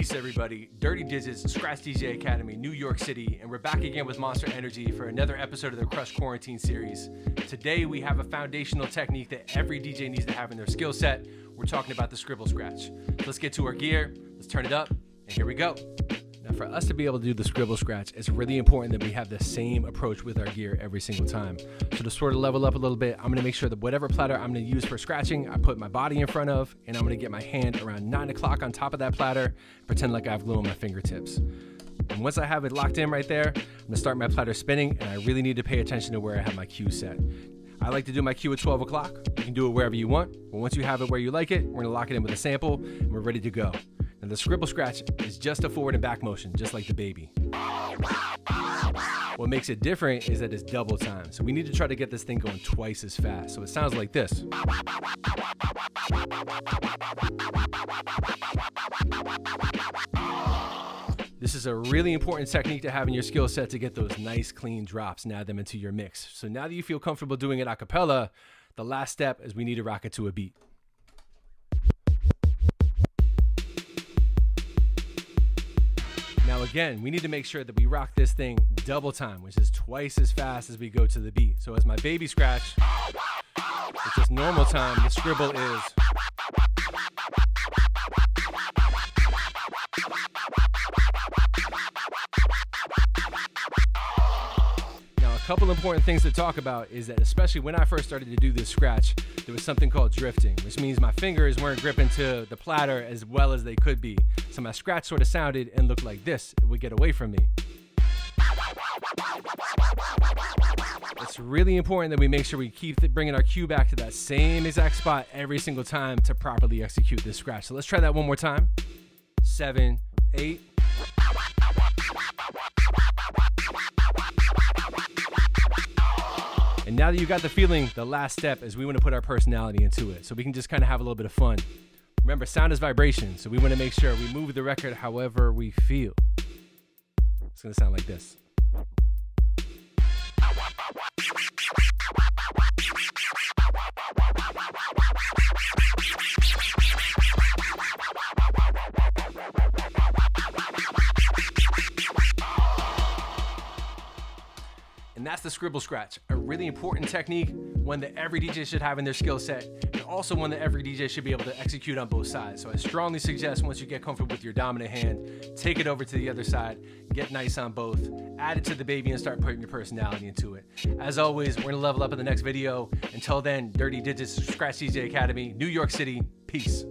Peace everybody, Dirty Digits, Scratch DJ Academy, New York City, and we're back again with Monster Energy for another episode of the Crush Quarantine series. Today we have a foundational technique that every DJ needs to have in their skill set. We're talking about the Scribble Scratch. Let's get to our gear, let's turn it up, and here we go. Now for us to be able to do the Scribble Scratch, it's really important that we have the same approach with our gear every single time. So to sort of level up a little bit, I'm going to make sure that whatever platter I'm going to use for scratching, I put my body in front of, and I'm going to get my hand around 9 o'clock on top of that platter, pretend like I have glue on my fingertips. And once I have it locked in right there, I'm going to start my platter spinning, and I really need to pay attention to where I have my cue set. I like to do my cue at 12 o'clock. You can do it wherever you want, but once you have it where you like it, we're going to lock it in with a sample, and we're ready to go. And the Scribble Scratch is just a forward and back motion, just like the baby. What makes it different is that it's double time. So we need to try to get this thing going twice as fast. So it sounds like this. This is a really important technique to have in your skill set to get those nice clean drops and add them into your mix. So now that you feel comfortable doing it a cappella, the last step is we need to rock it to a beat. Now again, we need to make sure that we rock this thing double time, which is twice as fast as we go to the beat. So as my baby scratch, it's just normal time, the scribble is. Now a couple important things to talk about is that especially when I first started to do this scratch, there was something called drifting, which means my fingers weren't gripping to the platter as well as they could be. So my scratch sort of sounded and looked like this. It would get away from me. It's really important that we make sure we keep bringing our cue back to that same exact spot every single time to properly execute this scratch. So let's try that one more time. 7, 8. And now that you got the feeling, the last step is we want to put our personality into it so we can just kind of have a little bit of fun. Remember, sound is vibration, so we want to make sure we move the record however we feel. It's going to sound like this. And that's the Scribble Scratch, a really important technique, one that every DJ should have in their skill set, and also one that every DJ should be able to execute on both sides. So I strongly suggest once you get comfortable with your dominant hand, take it over to the other side, get nice on both, add it to the baby, and start putting your personality into it. As always, we're gonna level up in the next video. Until then, Dirty Digits, Scratch DJ Academy, New York City, peace.